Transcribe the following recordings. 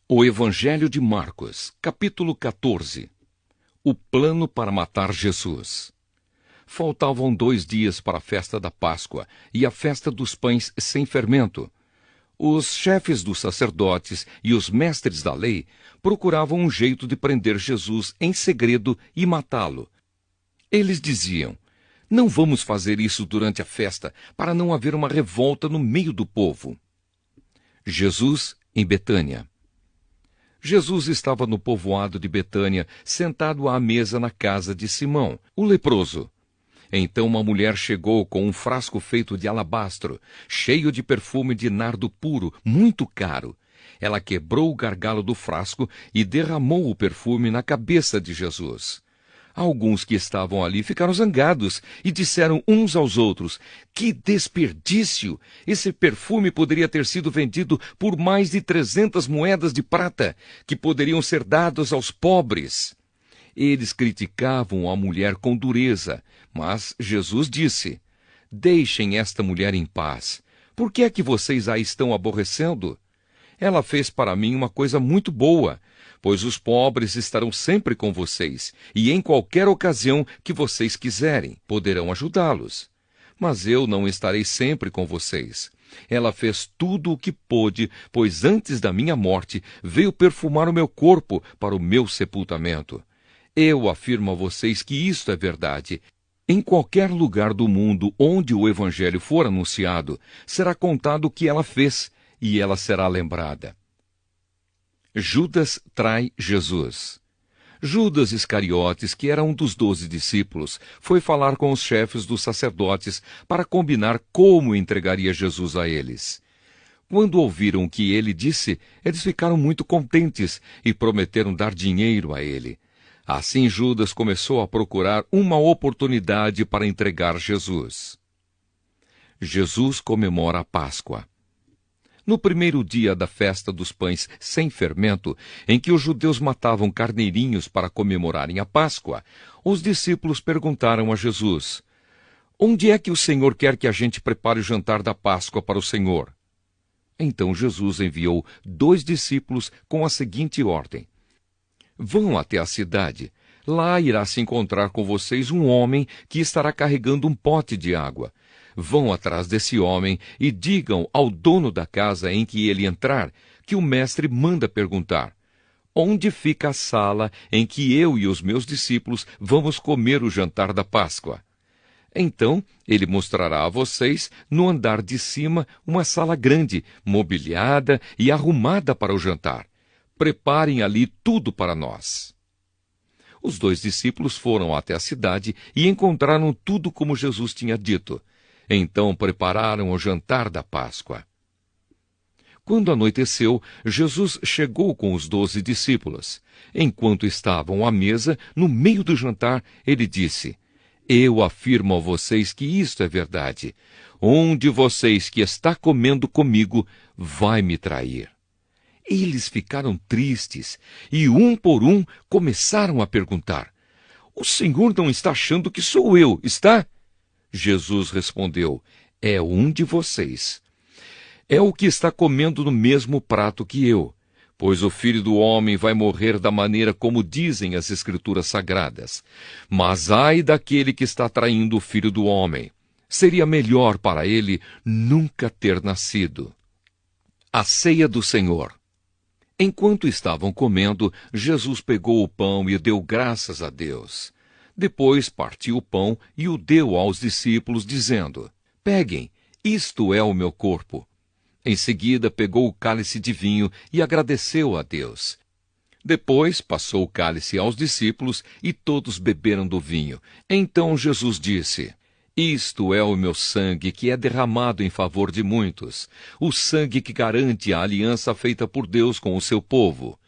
O Evangelho de Marcos, capítulo 14. O plano para matar Jesus. Faltavam 2 dias para a festa da Páscoa e a festa dos pães sem fermento. Os chefes dos sacerdotes e os mestres da lei procuravam um jeito de prender Jesus em segredo e matá-lo. Eles diziam: "Não vamos fazer isso durante a festa, para não haver uma revolta no meio do povo." Jesus em Betânia. Jesus estava no povoado de Betânia, sentado à mesa na casa de Simão, o leproso. Então uma mulher chegou com um frasco feito de alabastro, cheio de perfume de nardo puro, muito caro. Ela quebrou o gargalo do frasco e derramou o perfume na cabeça de Jesus. Alguns que estavam ali ficaram zangados e disseram uns aos outros: "Que desperdício! Esse perfume poderia ter sido vendido por mais de 300 moedas de prata, que poderiam ser dadas aos pobres." Eles criticavam a mulher com dureza, mas Jesus disse: "Deixem esta mulher em paz. Por que é que vocês a estão aborrecendo? Ela fez para mim uma coisa muito boa, pois os pobres estarão sempre com vocês, e em qualquer ocasião que vocês quiserem, poderão ajudá-los. Mas eu não estarei sempre com vocês. Ela fez tudo o que pôde, pois antes da minha morte veio perfumar o meu corpo para o meu sepultamento. Eu afirmo a vocês que isto é verdade. Em qualquer lugar do mundo onde o Evangelho for anunciado, será contado o que ela fez, e ela será lembrada." Judas trai Jesus. Judas Iscariotes, que era um dos 12 discípulos, foi falar com os chefes dos sacerdotes para combinar como entregaria Jesus a eles. Quando ouviram o que ele disse, eles ficaram muito contentes e prometeram dar dinheiro a ele. Assim Judas começou a procurar uma oportunidade para entregar Jesus. Jesus comemora a Páscoa. No primeiro dia da festa dos pães sem fermento, em que os judeus matavam carneirinhos para comemorarem a Páscoa, os discípulos perguntaram a Jesus: "Onde é que o Senhor quer que a gente prepare o jantar da Páscoa para o Senhor?" Então Jesus enviou 2 discípulos com a seguinte ordem: "Vão até a cidade. Lá irá se encontrar com vocês um homem que estará carregando um pote de água. Vão atrás desse homem e digam ao dono da casa em que ele entrar que o mestre manda perguntar: onde fica a sala em que eu e os meus discípulos vamos comer o jantar da Páscoa? Então ele mostrará a vocês, no andar de cima, uma sala grande, mobiliada e arrumada para o jantar. Preparem ali tudo para nós." Os 2 discípulos foram até a cidade e encontraram tudo como Jesus tinha dito. Então prepararam o jantar da Páscoa. Quando anoiteceu, Jesus chegou com os 12 discípulos. Enquanto estavam à mesa, no meio do jantar, ele disse: "Eu afirmo a vocês que isto é verdade. Um de vocês que está comendo comigo vai me trair." Eles ficaram tristes e, um por um, começaram a perguntar: "O Senhor não está achando que sou eu, está?" Jesus respondeu: "É um de vocês. É o que está comendo no mesmo prato que eu, pois o Filho do Homem vai morrer da maneira como dizem as Escrituras Sagradas. Mas ai daquele que está traindo o Filho do Homem. Seria melhor para ele nunca ter nascido." A ceia do Senhor. Enquanto estavam comendo, Jesus pegou o pão e deu graças a Deus. Depois partiu o pão e o deu aos discípulos, dizendo: "Peguem, isto é o meu corpo." Em seguida pegou o cálice de vinho e agradeceu a Deus. Depois passou o cálice aos discípulos e todos beberam do vinho. Então Jesus disse: "Isto é o meu sangue que é derramado em favor de muitos, o sangue que garante a aliança feita por Deus com o seu povo.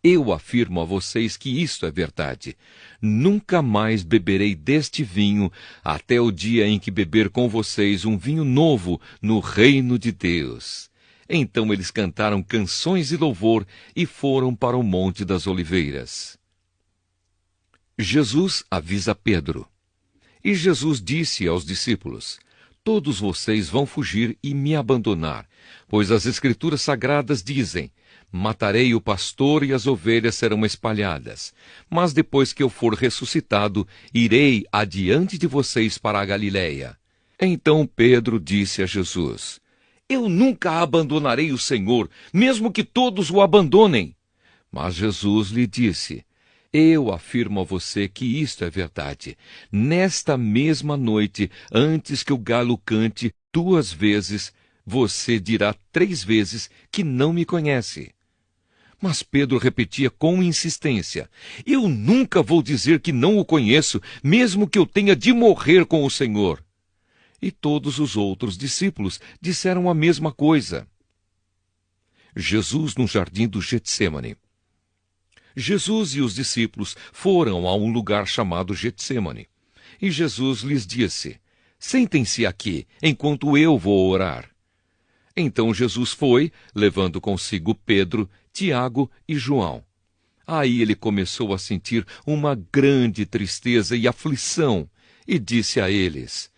Eu afirmo a vocês que isto é verdade. Nunca mais beberei deste vinho até o dia em que beber com vocês um vinho novo no reino de Deus." Então eles cantaram canções de louvor e foram para o Monte das Oliveiras. Jesus avisa Pedro. E Jesus disse aos discípulos: todos vocês vão fugir e me abandonar, pois as Escrituras Sagradas dizem: matarei o pastor e as ovelhas serão espalhadas. Mas depois que eu for ressuscitado, irei adiante de vocês para a Galiléia. Então Pedro disse a Jesus: eu nunca abandonarei o Senhor, mesmo que todos o abandonem. Mas Jesus lhe disse: eu afirmo a você que isto é verdade. Nesta mesma noite, antes que o galo cante 2 vezes, você dirá 3 vezes que não me conhece. Mas Pedro repetia com insistência: eu nunca vou dizer que não o conheço, mesmo que eu tenha de morrer com o Senhor. E todos os outros discípulos disseram a mesma coisa. Jesus no jardim do Getsêmani. Jesus e os discípulos foram a um lugar chamado Getsêmani. E Jesus lhes disse: sentem-se aqui, enquanto eu vou orar. Então Jesus foi, levando consigo Pedro, Tiago e João. Aí ele começou a sentir uma grande tristeza e aflição, e disse a eles: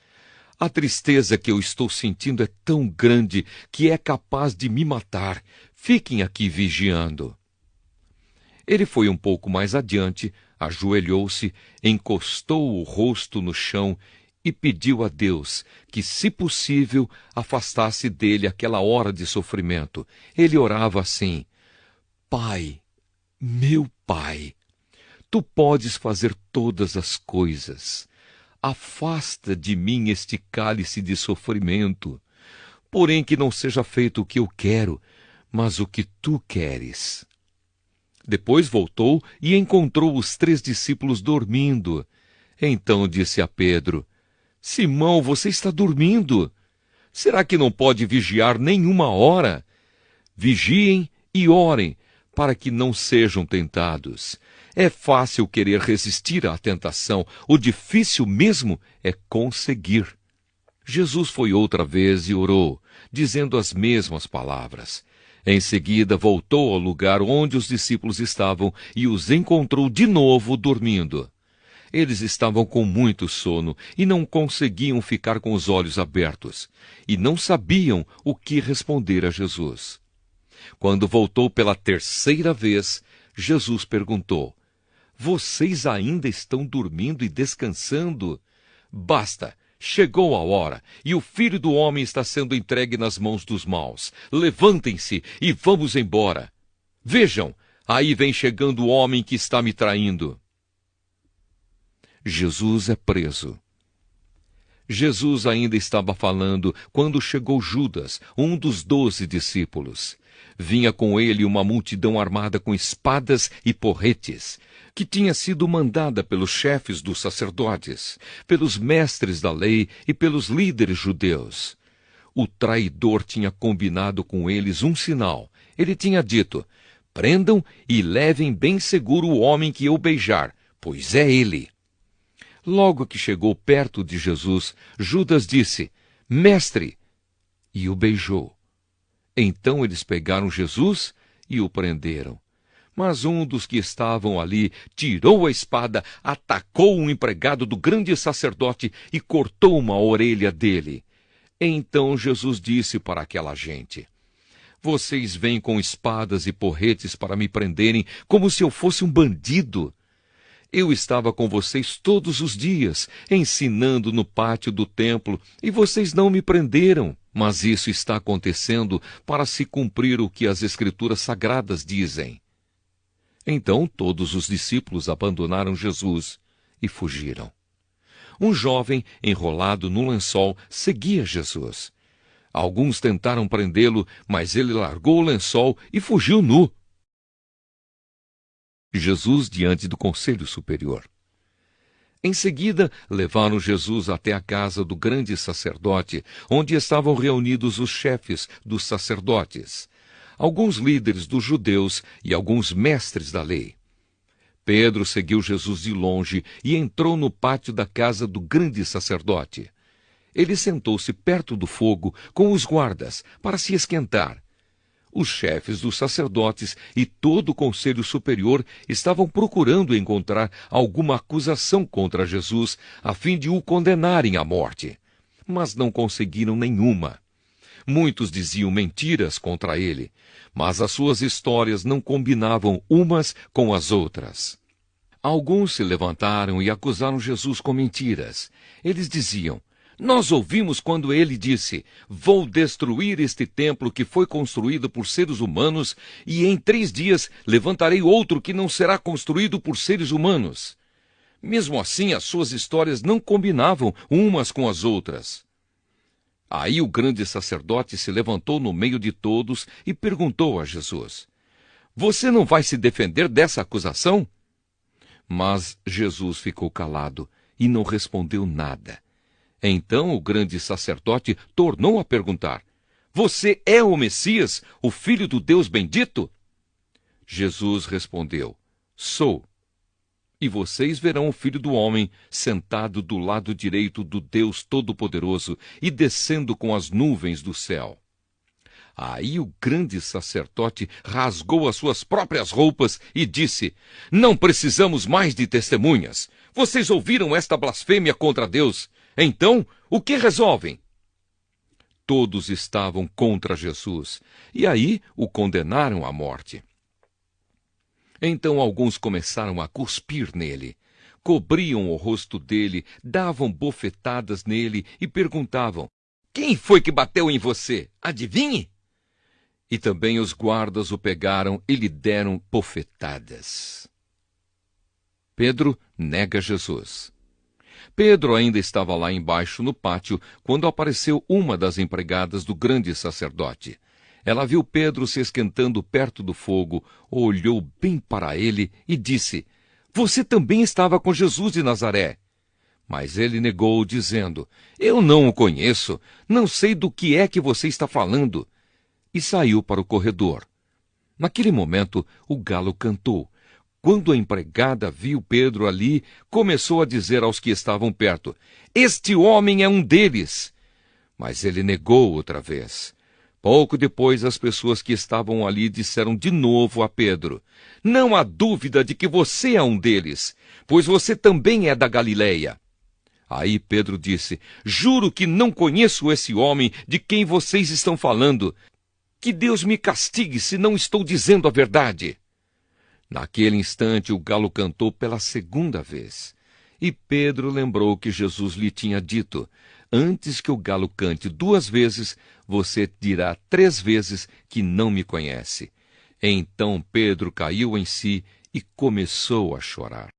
a tristeza que eu estou sentindo é tão grande que é capaz de me matar. Fiquem aqui vigiando. Ele foi um pouco mais adiante, ajoelhou-se, encostou o rosto no chão e pediu a Deus que, se possível, afastasse dele aquela hora de sofrimento. Ele orava assim: Pai, meu Pai, Tu podes fazer todas as coisas. Afasta de mim este cálice de sofrimento. Porém que não seja feito o que eu quero, mas o que Tu queres. Depois voltou e encontrou os 3 discípulos dormindo. Então disse a Pedro: Simão, você está dormindo? Será que não pode vigiar nem 1 hora? Vigiem e orem, para que não sejam tentados. É fácil querer resistir à tentação, o difícil mesmo é conseguir. Jesus foi outra vez e orou, dizendo as mesmas palavras. Em seguida voltou ao lugar onde os discípulos estavam e os encontrou de novo dormindo. Eles estavam com muito sono e não conseguiam ficar com os olhos abertos, e não sabiam o que responder a Jesus. Quando voltou pela 3ª vez, Jesus perguntou: Vocês ainda estão dormindo e descansando? Basta! Chegou a hora, e o Filho do Homem está sendo entregue nas mãos dos maus. Levantem-se e vamos embora. Vejam, aí vem chegando o homem que está me traindo. Jesus é preso. Jesus ainda estava falando quando chegou Judas, um dos 12 discípulos. Vinha com ele uma multidão armada com espadas e porretes, que tinha sido mandada pelos chefes dos sacerdotes, pelos mestres da lei e pelos líderes judeus. O traidor tinha combinado com eles um sinal. Ele tinha dito: prendam e levem bem seguro o homem que eu beijar, pois é ele. Logo que chegou perto de Jesus, Judas disse: Mestre! E o beijou. Então eles pegaram Jesus e o prenderam. Mas um dos que estavam ali tirou a espada, atacou um empregado do grande sacerdote e cortou uma orelha dele. Então Jesus disse para aquela gente: Vocês vêm com espadas e porretes para me prenderem como se eu fosse um bandido. Eu estava com vocês todos os dias, ensinando no pátio do templo, e vocês não me prenderam. Mas isso está acontecendo para se cumprir o que as Escrituras Sagradas dizem. Então todos os discípulos abandonaram Jesus e fugiram. Um jovem, enrolado no lençol, seguia Jesus. Alguns tentaram prendê-lo, mas ele largou o lençol e fugiu nu. Jesus diante do Conselho Superior. Em seguida, levaram Jesus até a casa do grande sacerdote, onde estavam reunidos os chefes dos sacerdotes, alguns líderes dos judeus e alguns mestres da lei. Pedro seguiu Jesus de longe e entrou no pátio da casa do grande sacerdote. Ele sentou-se perto do fogo com os guardas para se esquentar. Os chefes dos sacerdotes e todo o conselho superior estavam procurando encontrar alguma acusação contra Jesus, a fim de o condenarem à morte. mas não conseguiram nenhuma. Muitos diziam mentiras contra ele, mas as suas histórias não combinavam umas com as outras. Alguns se levantaram e acusaram Jesus com mentiras. Eles diziam: nós ouvimos quando ele disse: vou destruir este templo que foi construído por seres humanos, e em 3 dias levantarei outro que não será construído por seres humanos. Mesmo assim, as suas histórias não combinavam umas com as outras. Aí o grande sacerdote se levantou no meio de todos e perguntou a Jesus: você não vai se defender dessa acusação? Mas Jesus ficou calado e não respondeu nada. Então o grande sacerdote tornou a perguntar: você é o Messias, o Filho do Deus bendito? Jesus respondeu: sou. E vocês verão o Filho do Homem sentado do lado direito do Deus Todo-Poderoso e descendo com as nuvens do céu. Aí o grande sacerdote rasgou as suas próprias roupas e disse: não precisamos mais de testemunhas. Vocês ouviram esta blasfêmia contra Deus. Então, o que resolvem? Todos estavam contra Jesus, e aí o condenaram à morte. Então alguns começaram a cuspir nele, cobriam o rosto dele, davam bofetadas nele e perguntavam: quem foi que bateu em você? Adivinhe? E também os guardas o pegaram e lhe deram bofetadas. Pedro nega Jesus. Pedro ainda estava lá embaixo no pátio quando apareceu uma das empregadas do grande sacerdote. Ela viu Pedro se esquentando perto do fogo, olhou bem para ele e disse: você também estava com Jesus de Nazaré. Mas ele negou, dizendo: eu não o conheço, não sei do que é que você está falando. E saiu para o corredor. Naquele momento, o galo cantou. Quando a empregada viu Pedro ali, começou a dizer aos que estavam perto: este homem é um deles. Mas ele negou outra vez. Pouco depois, as pessoas que estavam ali disseram de novo a Pedro: não há dúvida de que você é um deles, pois você também é da Galileia. Aí Pedro disse: juro que não conheço esse homem de quem vocês estão falando. Que Deus me castigue se não estou dizendo a verdade. Naquele instante, o galo cantou pela 2ª vez. E Pedro lembrou que Jesus lhe tinha dito: antes que o galo cante 2 vezes, você dirá 3 vezes que não me conhece. Então Pedro caiu em si e começou a chorar.